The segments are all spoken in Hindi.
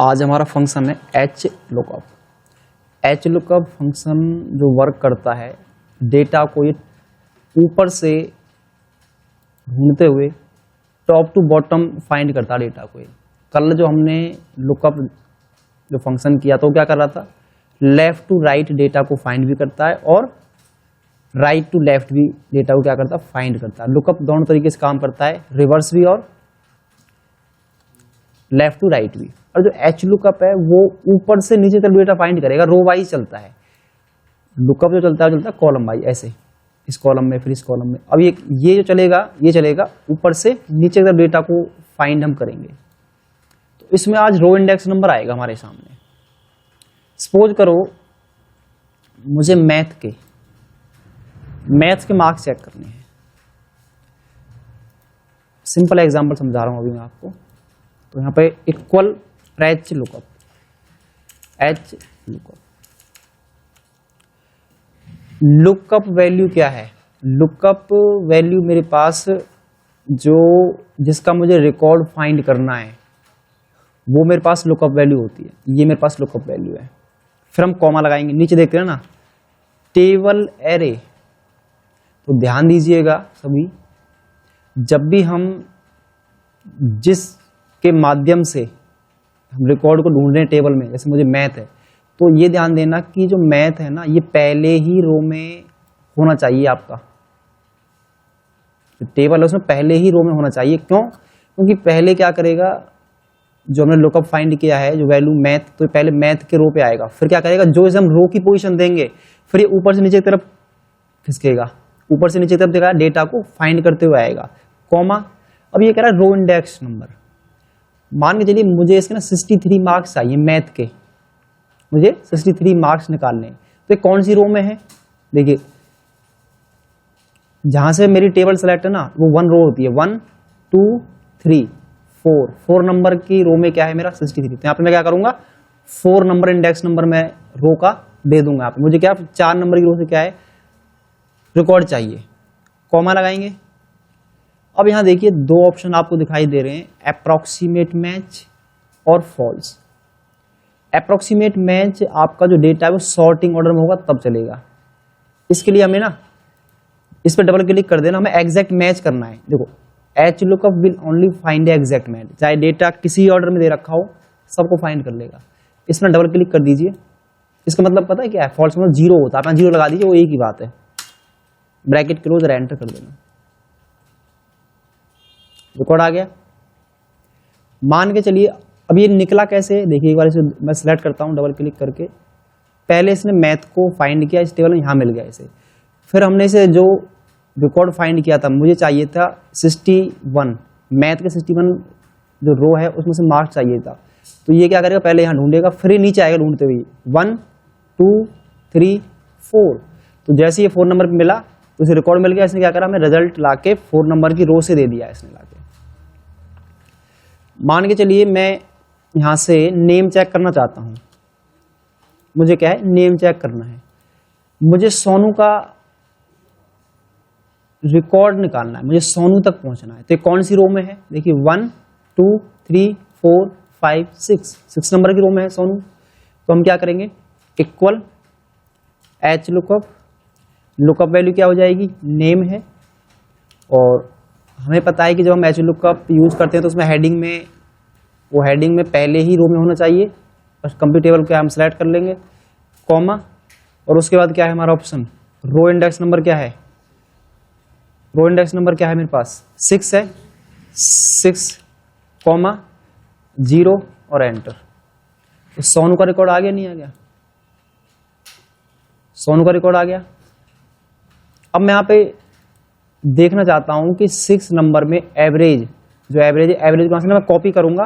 आज हमारा फंक्शन है H lookup. H lookup function जो वर्क करता है, डेटा को ये ऊपर से ढूंढते हुए टॉप टू बॉटम फाइंड करता है डेटा को। कल जो हमने लुकअप जो फंक्शन किया तो क्या कर रहा था, लेफ्ट टू राइट डेटा को फाइंड भी करता है और राइट टू लेफ्ट भी डेटा को क्या करता है, फाइंड करता है। लुकअप दोनों तरीके से काम करता है, रिवर्स भी और लेफ्ट टू राइट भी। और जो एच लुकअप है वो ऊपर से नीचे तक डेटा फाइंड करेगा, रो वाइज चलता है। लुकअप जो चलता है कॉलम वाइज, ऐसे इस कॉलम में फिर इस कॉलम में। अब ये जो चलेगा ये चलेगा ऊपर से नीचे तक डेटा को फाइंड हम करेंगे। तो इसमें आज रो इंडेक्स नंबर आएगा हमारे सामने। सपोज करो मुझे मैथ के मार्क्स चेक करने हैं। सिंपल एग्जांपल समझा रहा हूं अभी मैं आपको। तो यहाँ पे equal H lookup, lookup value क्या है? लुकअप वैल्यू मेरे पास जो जिसका मुझे रिकॉर्ड फाइंड करना है वो मेरे पास लुकअप वैल्यू होती है। ये मेरे पास लुकअप वैल्यू है। फिर हम कॉमा लगाएंगे, नीचे देखते हैं ना टेबल एरे। तो ध्यान दीजिएगा सभी, जब भी हम जिसके माध्यम से हम रिकॉर्ड को ढूंढ रहे हैं टेबल में, जैसे मुझे मैथ है, तो ये ध्यान देना कि जो मैथ है ना ये पहले ही रो में होना चाहिए। आपका जो टेबल है उसमें पहले ही रो में होना चाहिए। क्यों? क्योंकि पहले क्या करेगा, जो हमने लुकअप फाइंड किया है जो वैल्यू मैथ, तो पहले मैथ के रो पे आएगा। फिर क्या करेगा, जो हम रो की पोजीशन देंगे फिर ये ऊपर से नीचे की तरफ खिसकेगा, ऊपर से नीचे की तरफ देगा, डेटा को फाइंड करते हुए आएगा। कॉमा, अब ये कह रहा है रो इंडेक्स नंबर। मान के चलिए मुझे इसके ना 63 मार्क्स चाहिए मैथ के, मुझे 63 मार्क्स निकालने हैं। तो ये कौन सी रो में है? देखिए जहां से मेरी टेबल सेलेक्ट है ना वो 1 रो होती है, 1 2 3 4 नंबर की रो में क्या है मेरा 63। तो यहाँ पे मैं क्या करूंगा, 4 नंबर इंडेक्स नंबर मैं रो का दे दूंगा। यहाँ पे मुझे क्या 4 नंबर की रो से क्या है रिकॉर्ड चाहिए। कॉमा लगाएंगे। अब यहां देखिए दो ऑप्शन आपको दिखाई दे रहे हैं, अप्रोक्सीमेट मैच और फॉल्स। अप्रोक्सीमेट मैच आपका जो डेटा है वो सॉर्टिंग ऑर्डर में होगा तब चलेगा। इसके लिए हमें ना इस पर डबल क्लिक कर देना, हमें एग्जैक्ट मैच करना है। देखो H lookup will only find exact match, चाहे डेटा किसी ऑर्डर में दे रखा हो सबको फाइंड कर लेगा। इसमें डबल क्लिक कर दीजिए। इसका मतलब पता है क्या है, फॉल्स मतलब 0 होता है, आप 0 लगा दीजिए, वो एक ही बात है। ब्रैकेट क्लोज और एंटर कर देना। रिकॉर्ड आ गया। मान के चलिए अब ये निकला कैसे, देखिए एक बार इसे मैं सिलेक्ट करता हूं डबल क्लिक करके। पहले इसने मैथ को फाइंड किया, इस टेबल में यहां मिल गया इसे। फिर हमने इसे जो रिकॉर्ड फाइंड किया था, मुझे चाहिए था 61, मैथ के 61 जो रो है उसमें से मार्क्स चाहिए था। तो ये क्या करेगा, पहले यहां ढूंढेगा फिर नीचे आएगा ढूंढते हुए 1 2 3 4। तो जैसे ये 4 नंबर पे मिला तो इसे रिकॉर्ड मिल गया। इसने क्या करा, हमें रिजल्ट लाके 4 नंबर की रो से दे दिया इसने लाके। मान के चलिए मैं यहां से नेम चेक करना चाहता हूं। मुझे क्या है, नेम चेक करना है। मुझे सोनू का रिकॉर्ड निकालना है, मुझे सोनू तक पहुंचना है। तो ये कौन सी रो में है, देखिए 1 2 3 4 5 6 नंबर की रो में है सोनू। तो हम क्या करेंगे, equal H lookup, lookup value क्या हो जाएगी, नेम है। और हमें पता है कि जब हम एच लुकअप यूज करते हैं तो उसमें हेडिंग में, वो हेडिंग में पहले ही रो में होना चाहिए। बस कंप्यूटेबल क्या हम सेलेक्ट कर लेंगे, कॉमा, और उसके बाद क्या है हमारा ऑप्शन, रो इंडेक्स नंबर क्या है, रो इंडेक्स नंबर क्या है मेरे पास 6 है, 6 कॉमा 0 और एंटर। तो सोनू का रिकॉर्ड आ गया, नहीं आ गया? सोनू का रिकॉर्ड आ गया। अब मैं यहाँ पे देखना चाहता हूं कि 6 नंबर में एवरेज, जो एवरेज है, एवरेज कहां से मैं कॉपी करूंगा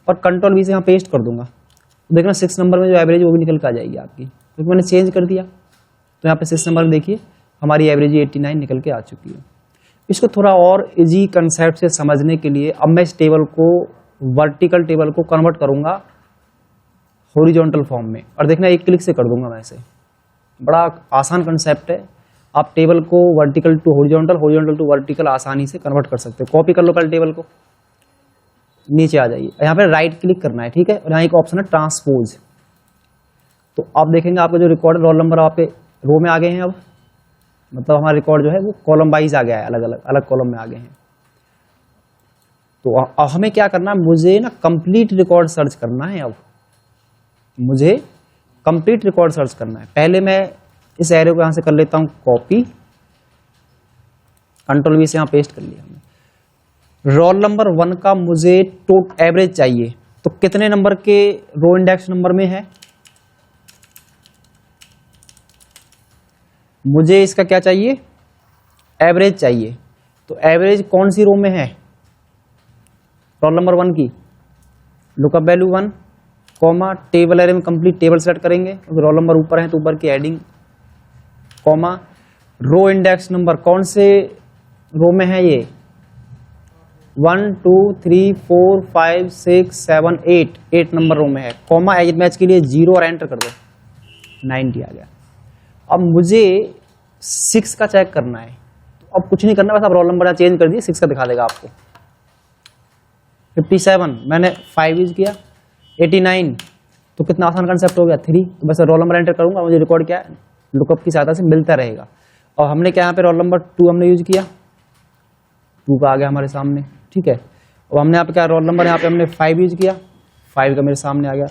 और कंट्रोल V से यहाँ पेस्ट कर दूंगा। तो देखना 6 नंबर में जो एवरेज वो भी निकल के आ जाएगी आपकी, क्योंकि मैंने चेंज कर दिया। तो यहाँ पे 6 नंबर में देखिए हमारी एवरेज 89 निकल के आ चुकी है। इसको थोड़ा और इजी कंसेप्ट से समझने के लिए अब मैं इस टेबल को, वर्टिकल टेबल को कन्वर्ट करूंगा हॉरिजॉन्टल फॉर्म में, और देखना एक क्लिक से कर दूंगा मैं इसे। बड़ा आसान कंसेप्ट है, आप टेबल को vertical to horizontal, horizontal to vertical आसानी से कन्वर्ट कर सकते हो। कॉपी कर लो कल टेबल को, नीचे आ जाइए, यहाँ पे राइट क्लिक करना है, ठीक है। और यहाँ एक ऑप्शन है ट्रांसपोज, तो आप देखेंगे आपका जो रिकॉर्ड रोल नंबर आपके रो में आ गए हैं। अब मतलब हमारा रिकॉर्ड जो है वो कॉलम वाइज आ गया है, अलग अलग कॉलम में आ गए हैं। तो अब हमें क्या करना है, मुझे ना कंप्लीट रिकॉर्ड सर्च करना है। अब मुझे कंप्लीट रिकॉर्ड सर्च करना है। पहले मैं इस एरो को यहां से कर लेता हूं कॉपी, कंट्रोल वी से यहां पेस्ट कर लिया हमने। रोल नंबर 1 का मुझे एवरेज चाहिए, तो कितने नंबर के रो इंडेक्स नंबर में है, मुझे इसका क्या चाहिए, एवरेज चाहिए। तो एवरेज कौन सी रो में है, रोल नंबर 1 की, lookup value 1 comma table array में कंप्लीट टेबल सेलेक्ट करेंगे, क्योंकि रोल नंबर ऊपर है तो ऊपर की heading, comma row index number कौन से रो में है ये, 1 2 3 4 5 6 7 8 नंबर रो में है, कॉमा एज मैच के लिए 0 और एंटर कर दो, 90 आ गया। अब मुझे 6 का चेक करना है, तो अब कुछ नहीं करना, बस आप रोल नंबर चेंज कर दिए, 6 का दिखा देगा आपको। 57 मैंने 5 यूज किया, 89 तो कितना आसान कंसेप्ट हो गया, 3, तो बस रोल नंबर एंटर करूंगा, मुझे रिकॉर्ड क्या है लुकअप की सहायता से मिलता रहेगा। और हमने क्या यहाँ पे रोल नंबर 2 हमने यूज किया, 2 का आ गया हमारे सामने, ठीक है। और हमने यहाँ पे क्या रोल नंबर यहाँ पे हमने 5 यूज किया, 5 का मेरे सामने आ गया।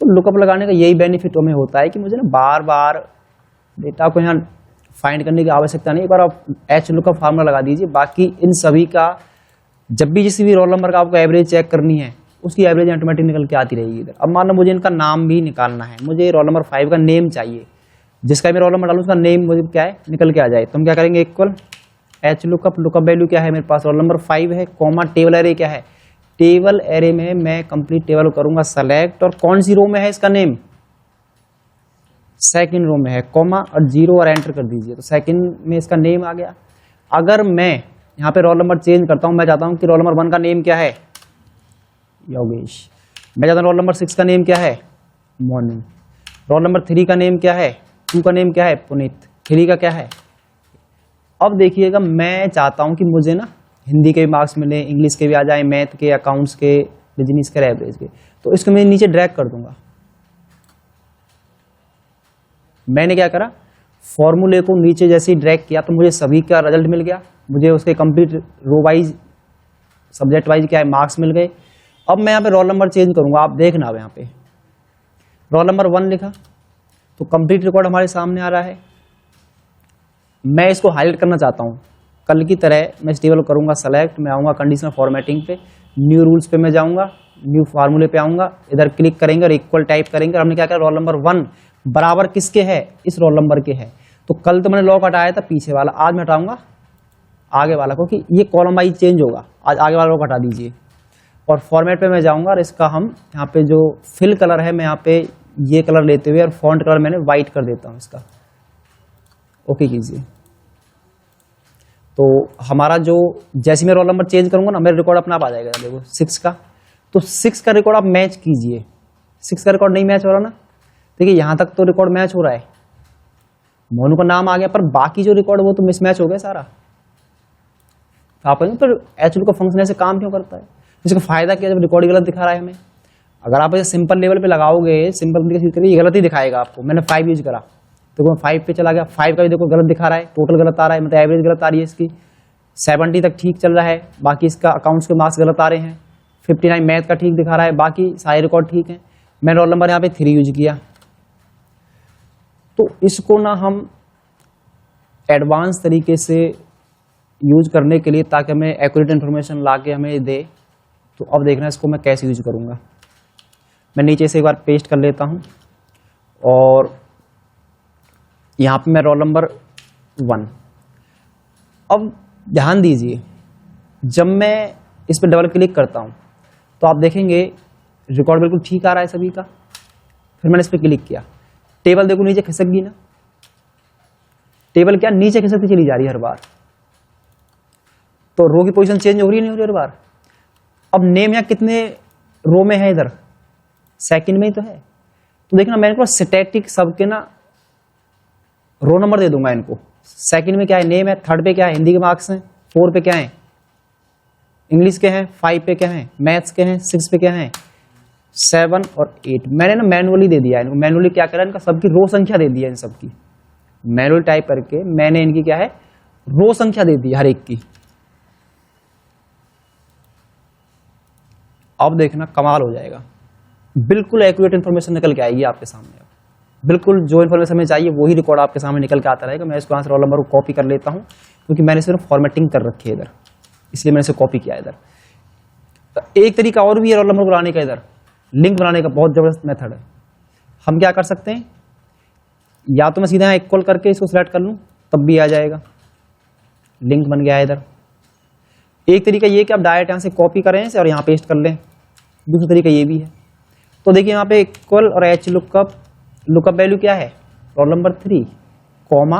तो लुकअप लगाने का यही बेनिफिट हमें होता है कि मुझे ना बार बार डेटा को यहाँ फाइंड करने की आवश्यकता नहीं, एक बार आप एच लुकअप फार्मूला लगा दीजिए, बाकी इन सभी का जब भी किसी भी रोल नंबर का आपको एवरेज चेक करनी है, उसकी एवरेज ऑटोमेटिक निकल के आती रहेगी इधर। अब मान लो मुझे इनका नाम भी निकालना है, मुझे रोल नंबर 5 का नेम चाहिए, जिसका मैं रोल नंबर डालूं उसका नेम मुझे क्या है निकल के आ जाए। तो हम क्या करेंगे, equal H lookup, lookup value क्या है मेरे पास रोल नंबर 5 है, कॉमा टेबल एरे क्या है, टेबल एरे में मैं कंप्लीट टेबल करूंगा सेलेक्ट, और कौन सी रो में है इसका नेम, सेकंड रो में है, कॉमा और 0 और एंटर कर दीजिए, तो सेकंड में इसका नेम आ गया। अगर मैं यहाँ पे रोल नंबर चेंज करता हूं, मैं चाहता हूं कि रोल नंबर 1 का नेम क्या है, योगेश, मैं चाहता हूं रोल नंबर 6 का नेम क्या है, मॉर्निंग, रोल नंबर 3 का नेम क्या है, 2 का नेम क्या है, पुनीत, 3 का क्या है। अब देखिएगा मैं चाहता हूं कि मुझे ना हिंदी के भी मार्क्स मिले, इंग्लिश के भी आ जाए, मैथ के, अकाउंट्स के, बिजनेस के, एवरेज के, तो इसको मैं नीचे ड्रैग कर दूंगा। मैंने क्या करा, फॉर्मूले को नीचे जैसे ही ड्रैग किया तो मुझे सभी का रिजल्ट मिल गया, मुझे उसके complete row wise subject wise क्या है मार्क्स मिल गए। अब मैं यहाँ पे रोल नंबर चेंज करूंगा, आप देखना अब यहाँ पे रोल नंबर 1 लिखा तो कंप्लीट रिकॉर्ड हमारे सामने आ रहा है। मैं इसको हाईलाइट करना चाहता हूँ, कल की तरह मैं इस टेबल को करूंगा सेलेक्ट, मैं आऊंगा कंडीशनल फॉर्मेटिंग पे, न्यू रूल्स पे मैं जाऊंगा, न्यू फार्मूले पे आऊंगा, इधर क्लिक करेंगे और इक्वल टाइप करेंगे। और हमने क्या किया, रोल नंबर 1 बराबर किसके है, इस रोल नंबर के है। तो कल तो मैंने लॉक हटाया था पीछे वाला, आज मैं हटाऊंगा आगे वाला, क्योंकि ये कॉलम वाइज चेंज होगा, आज आगे वाला लॉक हटा दीजिए। और फॉर्मेट पे मैं जाऊंगा और इसका हम यहाँ पे जो फिल कलर है मैं यहाँ पे ये कलर लेते हुए और फॉन्ट कलर मैंने व्हाइट कर देता हूँ इसका, ओके कीजिए। तो हमारा जो जैसे मैं रोल नंबर चेंज करूंगा ना, मेरा रिकॉर्ड अपना आप आ जाएगा, देखो 6 का, तो 6 का रिकॉर्ड आप मैच कीजिए। 6 का रिकॉर्ड नहीं मैच हो रहा ना, देखिए यहां तक तो रिकॉर्ड मैच हो रहा है, मोनू का नाम आ गया, पर बाकी जो रिकॉर्ड वो तो मिसमैच हो गया सारा। आप तो एचएल का फंक्शन ऐसे काम क्यों करता है, इसका फायदा क्या, जब रिकॉर्ड गलत दिखा रहा है हमें, अगर आप इसे सिंपल लेवल पे लगाओगे, सिंपल ये गलत ही दिखाएगा आपको। मैंने 5 यूज करा तो 5 पे चला गया, 5 का भी देखो गलत दिखा रहा है, टोटल गलत आ रहा है, मतलब एवरेज गलत आ रही है इसकी, 70 तक ठीक चल रहा है, बाकी इसका अकाउंट्स के मार्क्स गलत आ रहे हैं, 59 मैथ का ठीक दिखा रहा है, बाकी सारे रिकॉर्ड ठीक है। मैं रोल नंबर यहाँ पे 3 यूज किया, तो इसको ना हम एडवांस तरीके से यूज करने के लिए, ताकि हमें एक्यूरेट इन्फॉर्मेशन ला के हमें दे, तो अब देखना इसको मैं कैसे यूज करूंगा। मैं नीचे से एक बार पेस्ट कर लेता हूं और यहां पे मैं रोल नंबर 1, अब ध्यान दीजिए जब मैं इस पर डबल क्लिक करता हूं तो आप देखेंगे रिकॉर्ड बिल्कुल ठीक आ रहा है सभी का। फिर मैंने इस पर क्लिक किया, टेबल देखो नीचे खिसक गई ना, टेबल क्या नीचे खिसकती चली जा रही है हर बार, तो रो की पोजीशन चेंज हो रही नहीं हो रही हर बार। अब नेम यहाँ कितने रो में है, इधर सेकंड में ही तो है, तो देखना मैं इनको स्टैटिक सबके ना रो नंबर दे दूंगा इनको। सेकंड में क्या है, नेम है, थर्ड पे क्या है, हिंदी के मार्क्स हैं, 4 पे क्या है, इंग्लिश के हैं 5 पे क्या हैं, मैथ्स के हैं 6 पे क्या हैं, 7 और 8। मैंने ना मैनुअली दे दिया है इनको, मैनुअली क्या करा इनका सबकी रो संख्या दे दी है, इन सबकी मैनुअली टाइप करके मैंने इनकी क्या है रो संख्या दे दी हर एक की। अब देखना कमाल हो जाएगा, बिल्कुल एक्यूरेट इन्फॉर्मेशन निकल के आएगी आपके सामने। बिल्कुल जो इन्फॉर्मेशन हमें चाहिए वही रिकॉर्ड आपके सामने निकल के आता रहेगा। मैं इसको यहाँ से रोल नंबर को कॉपी कर लेता हूँ क्योंकि मैंने सिर्फ फॉर्मेटिंग कर रखी है इधर, इसलिए मैंने इसे कॉपी किया इधर। तो एक तरीका और भी है रोल नंबर को लाने का, इधर लिंक बनाने का बहुत जबरदस्त मेथड है। हम क्या कर सकते हैं, या तो मैं सीधा एक कॉल करके इसको सिलेक्ट कर लूँ तब भी आ जाएगा, लिंक बन गया है इधर। एक तरीका ये कि आप डायरेक्ट यहाँ से कॉपी करें इसे और यहाँ पेस्ट कर लें, दूसरा तरीका ये भी है। तो देखिए यहाँ पे इक्वल और एच लुकअप, लुकअप वैल्यू क्या है roll number 3 comma,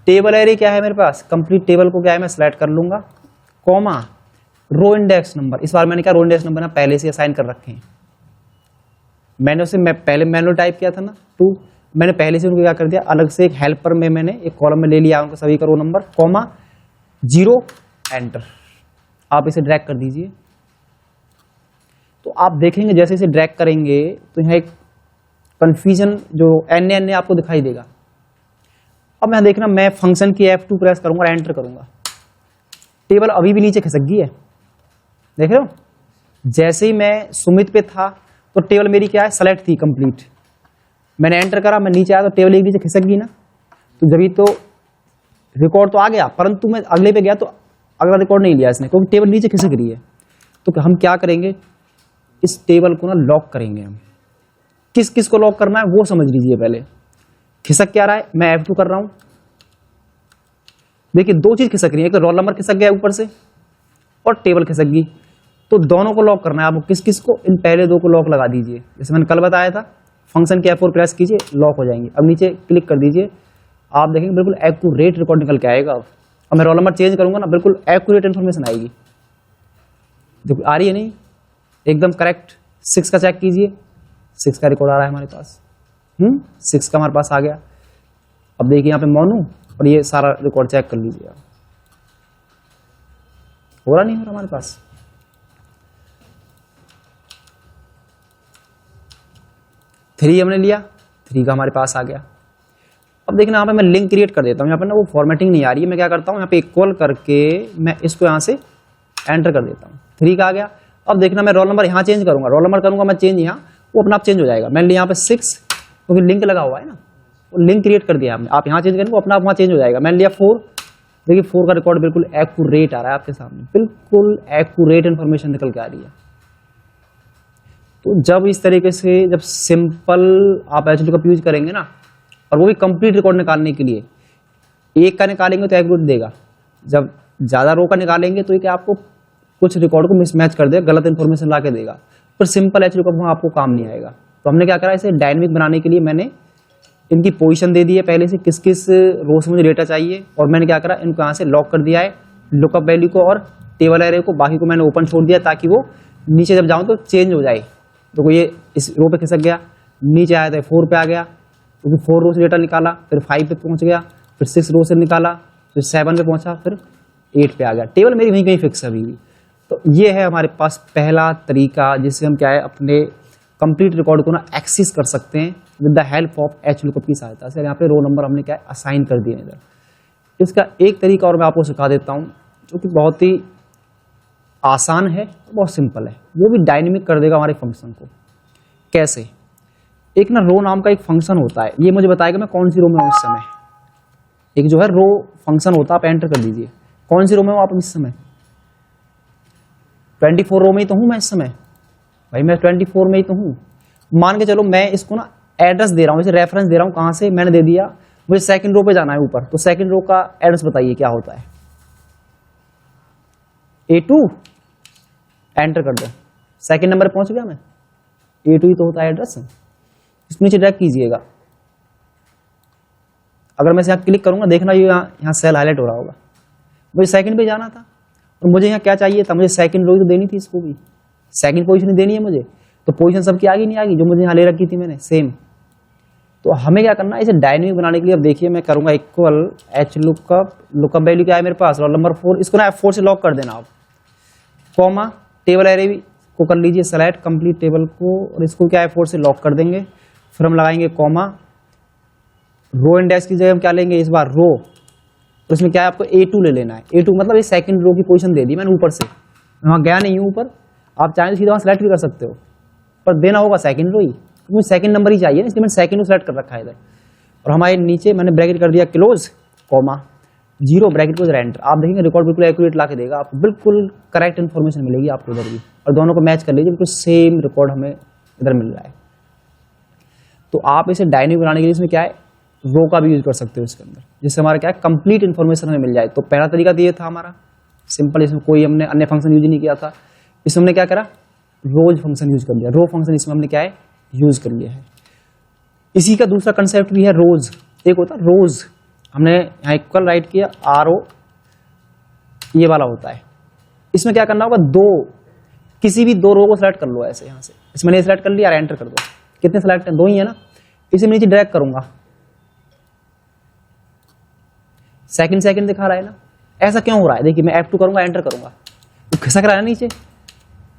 table array क्या है मेरे पास, कंप्लीट टेबल को क्या है मैं सिलेक्ट कर लूंगा, कॉमा रो इंडेक्स नंबर। इस बार मैंने क्या रो इंडेक्स नंबर ना पहले से असाइन कर रखे हैं, मैंने उसे पहले मैनुअल टाइप किया था ना 2, मैंने पहले से उनको क्या कर दिया अलग से एक हेल्पर में मैंने एक कॉलम में ले लिया उनको सभी का रो नंबर, कॉमा 0 एंटर। आप इसे ड्रैग कर दीजिए। तो आप देखेंगे जैसे इसे ड्रैग करेंगे तो यहाँ एक कंफ्यूजन जो एन आपको दिखाई देगा। अब मैं देखना मैं फंक्शन की F2 प्रेस करूंगा, एंटर करूंगा, टेबल अभी भी नीचे खिसक गई है, देख रहे हो। जैसे ही मैं सुमित पे था तो टेबल मेरी क्या है सेलेक्ट थी कंप्लीट, मैंने एंटर करा, मैं नीचे आया तो टेबल एक नीचे खिसक गई ना, तो जब तो रिकॉर्ड तो आ गया, परंतु मैं अगले पे गया तो अगला रिकॉर्ड नहीं लिया इसने क्योंकि टेबल नीचे खिसक रही है। तो हम क्या करेंगे, इस टेबल को ना लॉक करेंगे हम। किस किस को लॉक करना है वो समझ लीजिए पहले। खिसक क्या रहा है, मैं F2 कर रहा हूं, देखिए दो चीज खिसक रही है, एक तो रोल नंबर खिसक गया ऊपर से और टेबल खिसक गई। तो दोनों को लॉक करना है आपको, किस किस को, इन पहले दो को लॉक लगा दीजिए, जैसे मैंने कल बताया था। फंक्शन के F4 प्रेस कीजिए, लॉक हो जाएंगे। अब नीचे क्लिक कर दीजिए, आप देखेंगे बिल्कुल एक्यूरेट रिकॉर्ड निकल के आएगा। अब मैं रोल नंबर चेंज करूंगा ना, बिल्कुल एक्यूरेट इन्फॉर्मेशन आएगी, जो आ रही है नहीं एकदम करेक्ट। 6 का चेक कीजिए, 6 का रिकॉर्ड आ रहा है हमारे पास, 6 का हमारे पास आ गया। अब देखिए यहाँ पे मोनू और ये सारा रिकॉर्ड चेक कर लीजिए आप, हो रहा नहीं हो रहा हमारे पास। थ्री हमने लिया, 3 का हमारे पास आ गया। अब देखना यहाँ पे मैं लिंक क्रिएट कर देता हूँ, यहाँ पे ना वो फॉर्मेटिंग नहीं आ रही है, मैं क्या करता हूँ यहाँ पे इक्वल करके मैं इसको यहाँ से एंटर कर देता हूँ, 3 का आ गया। अब देखना मैं रोल नंबर यहाँ चेंज करूंगा, रोल नंबर करूंगा मैं चेंज यहाँ, वो अपना आप चेंज हो जाएगा। मैंने यहाँ पे 6 क्योंकि लिंक लगा हुआ है ना, वो लिंक क्रिएट कर दिया हमने, आप यहाँ चेंज करेंगे वो अपना आप वहाँ चेंज हो जाएगा। मैंने लिया 4, देखिए 4 का रिकॉर्ड बिल्कुल एक्यूरेट आ रहा है आपके सामने, बिल्कुल एक्यूरेट इन्फॉर्मेशन निकल के आ रही है। तो जब इस तरीके से जब सिंपल आप एच लुकअप यूज करेंगे ना, और वो भी कंप्लीट रिकॉर्ड निकालने के लिए, एक का निकालेंगे तो एक्यूरेट देगा, जब ज्यादा रो का निकालेंगे तो ये आपको कुछ रिकॉर्ड को मिसमैच कर देगा, गलत इन्फॉर्मेशन ला के देगा। पर सिंपल एच लुकअप वहाँ आपको काम नहीं आएगा। तो हमने क्या करा, इसे डायनेमिक बनाने के लिए मैंने इनकी पोजीशन दे दी है पहले से, किस किस रो से मुझे डेटा चाहिए, और मैंने क्या करा इनको यहाँ से लॉक कर दिया है लुकअप वैल्यू को और टेबल एरे को, बाकी को मैंने ओपन छोड़ दिया ताकि वो नीचे जब जाऊँ तो चेंज हो जाए। तो ये इस रो पे खिसक गया, नीचे आया था 4 पे आ गया, क्योंकि 4 रो से डेटा निकाला, फिर 5 पे पहुंच गया, फिर 6 रो से निकाला, फिर 7 पे पहुंचा, फिर 8 पे आ गया। टेबल मेरी वहीं कहीं फिक्स है अभी भी। तो ये है हमारे पास पहला तरीका जिससे हम क्या है अपने कंप्लीट रिकॉर्ड को ना एक्सेस कर सकते हैं with the help of H lookup की सहायता से। यहाँ पे रो नंबर हमने क्या है असाइन कर दिए इधर। इसका एक तरीका और मैं आपको सिखा देता हूँ जो कि बहुत ही आसान है, बहुत सिंपल है, वो भी डायनेमिक कर देगा हमारे फंक्शन को। कैसे, एक ना रो नाम का एक फंक्शन होता है, ये मुझे बताएगा मैं कौन सी रो में हूँ इस समय। एक जो है रो फंक्शन होता है, आप एंटर कर दीजिए कौन सी रो में हूँ आप इस समय। 24 रो में ही तो हूं मैं इस समय भाई, मैं 24 में ही तो हूं। मान के चलो मैं इसको ना एड्रेस दे रहा हूं, इसे रेफरेंस दे रहा हूं, कहां से मैंने दे दिया, मुझे सेकंड रो पे जाना है ऊपर, तो सेकंड रो का एड्रेस बताइए क्या होता है। A2 एंटर कर दो, सेकंड नंबर पे पहुंच गया मैं, A2 ही तो होता है एड्रेस। इसको नीचे ड्रैग कीजिएगा, अगर मैं यहाँ क्लिक करूंगा देखना ये यहाँ सेल हाईलाइट हो रहा होगा। मुझे सेकंड पे जाना था और मुझे यहाँ क्या चाहिए था, मुझे सेकंड रो तो देनी थी, इसको भी सेकंड पोजीशन देनी है मुझे, तो पोजीशन सबकी आगे नहीं आ गई जो मुझे यहाँ ले रखी थी मैंने सेम। तो हमें क्या करना है इसे डायनेमिक बनाने के लिए, अब देखिए मैं करूंगा equal H lookup, lookup value क्या है मेरे पास रोल नंबर 4, इसको ना F4 से लॉक कर देना आप। कॉमा टेबल एरे को कर लीजिए सेलेक्ट कंप्लीट टेबल को, और इसको क्या F4 से लॉक कर देंगे। फिर हम लगाएंगे कॉमा, रो इंडेक्स की जगह हम क्या लेंगे इस बार रो, तो इसमें क्या है आपको A2 ले लेना है। A2 मतलब ये सेकंड रो की पोजीशन दे दी मैंने ऊपर से, वहां गया नहीं हूं ऊपर, आप चाहें तो सीधा वहां सेलेक्ट भी कर सकते हो, पर देना होगा सेकंड रो ही, तो मुझे सेकंड नंबर ही चाहिए, इसलिए मैंने सेकंड रो सेलेक्ट कर रखा है इधर। और हमारे नीचे मैंने ब्रैकेट कर दिया close comma 0 bracket close enter. आप देखेंगे रिकॉर्ड बिल्कुल एक्यूरेट ला के देगा, आपको बिल्कुल करेक्ट इन्फॉर्मेशन मिलेगी आपको इधर भी, और दोनों को मैच कर लीजिए, बिल्कुल सेम रिकॉर्ड हमें इधर मिल रहा है। तो आप इसे डायनेमिक बनाने के लिए इसमें क्या है रो का भी यूज कर सकते हो इसके अंदर, जिससे हमारा क्या है कंप्लीट इन्फॉर्मेशन हमें मिल जाए। तो पहला तरीका तो ये था हमारा सिंपल, इसमें कोई हमने अन्य फंक्शन यूज नहीं किया था। इसमें हमने क्या करा रोज फंक्शन यूज कर लिया, रो फंक्शन इसमें हमने क्या है यूज कर लिया है। इसी का दूसरा कंसेप्ट भी है रोज, एक होता है रोज, हमने यहाँ इक्वल राइट किया RO, ये वाला होता है। इसमें क्या करना होगा किसी भी दो रो को सिलेक्ट कर लो ऐसे, यहाँ से इसमें नहीं सिलेक्ट कर लिया और एंटर कर दो। कितने सिलेक्ट हैं, 2 ही है ना, इसे मैं नीचे ड्रैग करूंगा, सेकंड दिखा रहा है ना, ऐसा क्यों हो रहा है, देखिए मैं F2 करूंगा एंटर करूंगा तो खिसक रहा है नीचे,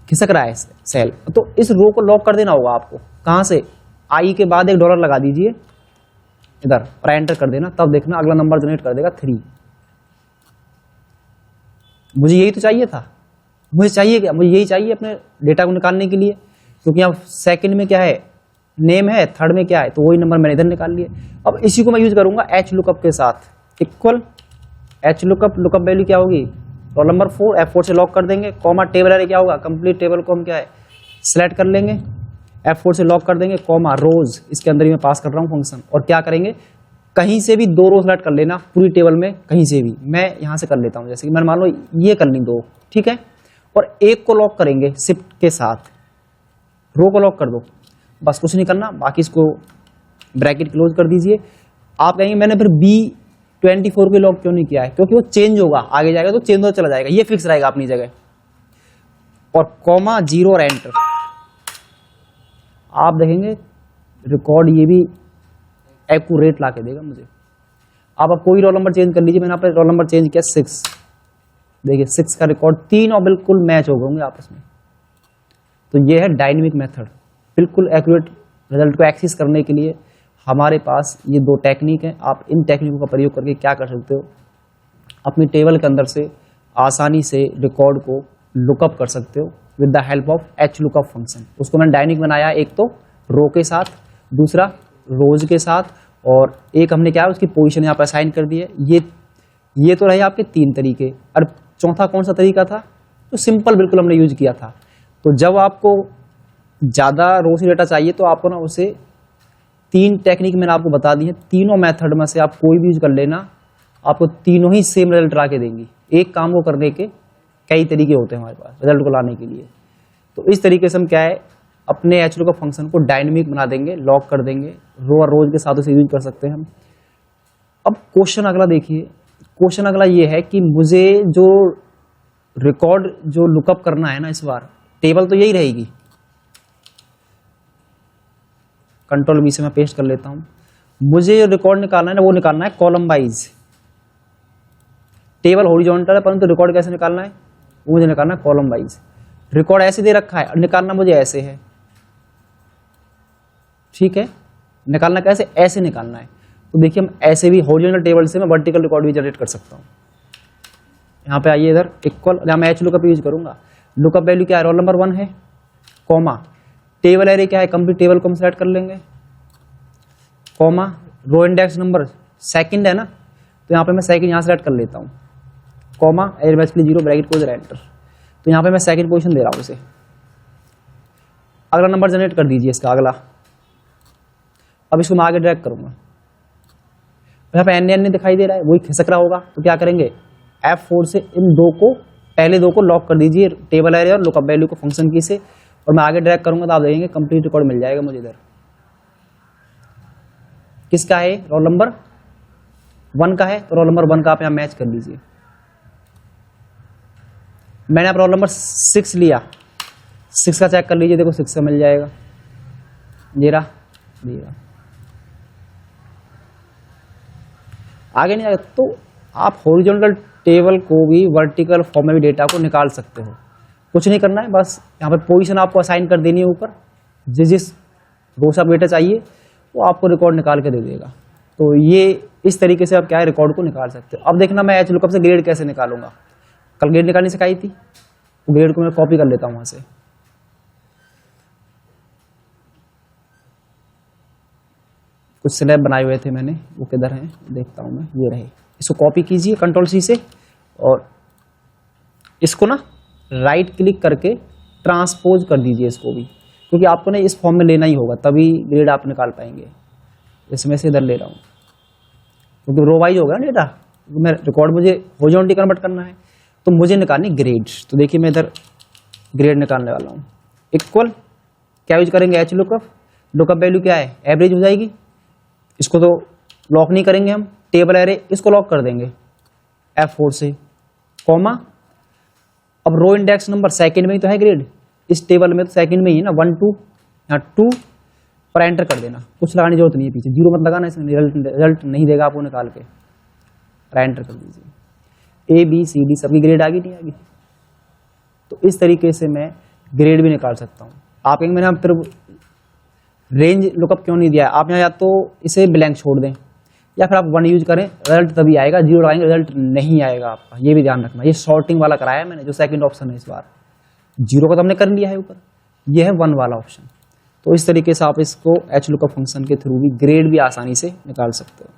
खिसक रहा है सेल। तो इस रो को लॉक कर देना होगा आपको, कहां से I के बाद एक डॉलर लगा दीजिए इधर और एंटर कर देना, तब देखना अगला नंबर जनरेट कर देगा 3। मुझे यही तो चाहिए था, मुझे चाहिए क्या, मुझे यही चाहिए अपने डेटा को निकालने के लिए, क्योंकि यहाँ सेकंड में क्या है नेम है, थर्ड में क्या है, तो वही नंबर मैंने इधर निकाल लिए। अब इसी को मैं यूज करूंगा H लुकअप के साथ, इक्वल H लुकअप वैल्यू क्या होगी रोल नंबर 4, F4 से लॉक कर देंगे, कॉमा टेबल एरे क्या होगा कंप्लीट टेबल को हम क्या है सिलेक्ट कर लेंगे, F4 से लॉक कर देंगे, कॉमा रोज इसके अंदर ही मैं पास कर रहा हूँ फंक्शन, और क्या करेंगे कहीं से भी 2 रो सेलेक्ट कर लेना पूरी टेबल में, कहीं से भी मैं यहां से कर लेता हूं, जैसे कि मैंने मान लो ये कर ली 2, ठीक है, और एक को लॉक करेंगे शिफ्ट के साथ, रो को लॉक कर दो, बस कुछ नहीं करना, बाकी इसको ब्रैकेट क्लोज कर दीजिए। आप कहेंगे मैंने फिर B24 को लॉक क्यों नहीं किया है, क्योंकि वो चेंज होगा, आगे जाएगा तो चेंज होता चला जाएगा, ये फिक्स रहेगा अपनी जगह, और कॉमा 0 और एंटर। आप देखेंगे रिकॉर्ड ये भी एक्यूरेट ला के देगा मुझे। आप कोई रोल नंबर चेंज कर लीजिए, मैंने यहाँ पे रोल नंबर चेंज किया 6, देखिए 6 का रिकॉर्ड 3 और बिल्कुल मैच हो गए होंगे आपस में। तो ये है डायनेमिक मेथड, बिल्कुल एक्यूरेट रिजल्ट को एक्सेस करने के लिए हमारे पास ये 2 टेक्निक है। आप इन टेक्निकों का प्रयोग करके क्या कर सकते हो, अपनी टेबल के अंदर से आसानी से रिकॉर्ड को लुकअप कर सकते हो with the help of H lookup function. उसको मैंने डायनेमिक बनाया, एक तो रो के साथ, दूसरा रोज के साथ, और एक हमने क्या है उसकी पोजीशन यहाँ पर असाइन कर दी है। ये तो रहे आपके 3 तरीके, और चौथा कौन सा तरीका था, तो सिंपल बिल्कुल हमने यूज किया था। तो जब आपको ज़्यादा रो से डेटा चाहिए तो आपको ना उसे 3 टेक्निक मैंने आपको बता दी है, तीनों मेथड में से आप कोई भी यूज कर लेना, आपको तीनों ही सेम रिजल्ट ला के देंगी। एक काम को करने के कई तरीके होते हैं हमारे पास रिजल्ट को लाने के लिए। तो इस तरीके से हम क्या है अपने H लुकअप फंक्शन को डायनेमिक बना देंगे, लॉक कर देंगे, रो और रोज के साथ उसे यूज कर सकते हैं हम। अब क्वेश्चन अगला देखिए, क्वेश्चन अगला ये है कि मुझे जो रिकॉर्ड जो लुकअप करना है ना, इस बार टेबल तो यही रहेगी, कंट्रोल V से मैं पेस्ट कर लेता हूं। मुझे जो रिकॉर्ड निकालना है ना, वो निकालना है कॉलम वाइज। टेबल हॉरिजॉन्टल है, परंतु रिकॉर्ड कैसे निकालना है, वो मुझे निकालना है कॉलम वाइज। रिकॉर्ड ऐसे दे रखा है और निकालना मुझे ऐसे है, ठीक है, निकालना कैसे, ऐसे निकालना है। तो देखिए हम ऐसे भी हॉरिजॉन्टल टेबल से मैं वर्टिकल रिकॉर्ड भी जनरेट कर सकता हूं। यहाँ पे आइए इधर इक्वल, यहाँ मैं H लुकअप यूज करूंगा। लुकअप वैल्यू क्या है, रोल नंबर 1 है, कॉमा टेबल एरे क्या है, कंप्लीट टेबल को हम सेलेक्ट कर लेंगे, comma row index number second है ना, तो यहाँ पे मैं सेकंड यहाँ सेलेक्ट कर लेता हूँ, कॉमा एयर मैच के लिए 0 ब्रैकेट क्लोज एंटर। तो यहाँ पे मैं सेकंड पोजीशन दे रहा हूँ इसे। अगला नंबर जनरेट कर दीजिए इसका अगला। अब इसको मैं आगे ड्रैग करूंगा, यहाँ पे एन दिखाई दे रहा है, वही खिसक रहा होगा, तो क्या करेंगे F4 से इन पहले दो को लॉक कर दीजिए, टेबल एरे और लुकअप वैल्यू को फंक्शन की से, और मैं आगे ड्रैग करूंगा तो आप देखेंगे कंप्लीट रिकॉर्ड मिल जाएगा मुझे। इधर किसका है, रोल नंबर 1 का है, तो रोल नंबर 1 का आप यहाँ मैच कर लीजिए। मैंने आप रोल नंबर 6 लिया, 6 का चेक कर लीजिए, देखो 6 का मिल जाएगा, ये रहा। आगे नहीं आएगा तो आप हॉरिजॉन्टल टेबल को भी वर्टिकल फॉर्म में भी डेटा को निकाल सकते हो। कुछ नहीं करना है, बस यहाँ पे पोजीशन आपको असाइन कर देनी है ऊपर, जिस रो से आप डेटा चाहिए वो आपको रिकॉर्ड निकाल के दे देगा। तो ये इस तरीके से आप क्या है रिकॉर्ड को निकाल सकते हो। अब देखना मैं एच लुकअप से ग्रेड कैसे निकालूंगा। कल ग्रेड निकालनी सिखाई थी, वो ग्रेड को मैं कॉपी कर लेता हूं वहां से। कुछ स्लैब बनाए हुए थे मैंने, वो किधर हैं देखता हूं मैं, ये रहे। इसको कॉपी कीजिए कंट्रोल सी से, और इसको ना राइट क्लिक करके ट्रांसपोज कर दीजिए इसको भी, क्योंकि आपको ना इस फॉर्म में लेना ही होगा, तभी ग्रेड आप निकाल पाएंगे। इसमें से इधर ले रहा हूँ क्योंकि रो वाइज होगा ना डेटा, मैं रिकॉर्ड मुझे हॉरिजॉन्टली कन्वर्ट करना है, तो मुझे निकालनी ग्रेड। तो देखिए मैं इधर ग्रेड निकालने वाला हूँ। इक्वल क्या यूज करेंगे, एच लुकअप। लुकअप वैल्यू क्या है, एवरेज हो जाएगी। इसको तो लॉक नहीं करेंगे हम, टेबल एरे इसको लॉक कर देंगे F4 से, कॉमा। अब रो इंडेक्स नंबर सेकंड में ही तो है ग्रेड, इस टेबल में तो सेकंड में ही है ना, 1 2, यहाँ 2 और एंटर कर देना। कुछ लगाने की जरूरत नहीं है, पीछे जीरो मत लगाना, इसमें रिजल्ट नहीं देगा आपको निकाल के। और एंटर कर दीजिए। ABCD सबकी ग्रेड आ गई नहीं आ गई। तो इस तरीके से मैं ग्रेड भी निकाल सकता हूँ। आप कहेंगे मैंने फिर रेंज लुकअप क्यों नहीं दिया है, आप यहाँ या तो इसे ब्लैंक छोड़ दें या फिर आप 1 यूज करें, रिजल्ट तभी आएगा। जीरो लगाएंगे रिजल्ट नहीं आएगा आपका, ये भी ध्यान रखना। ये सॉर्टिंग वाला कराया मैंने, जो सेकंड ऑप्शन है इस बार। जीरो का तो हमने कर लिया है ऊपर, ये है 1 वाला ऑप्शन। तो इस तरीके से आप इसको एच लुकअप फंक्शन के थ्रू भी ग्रेड भी आसानी से निकाल सकते हो।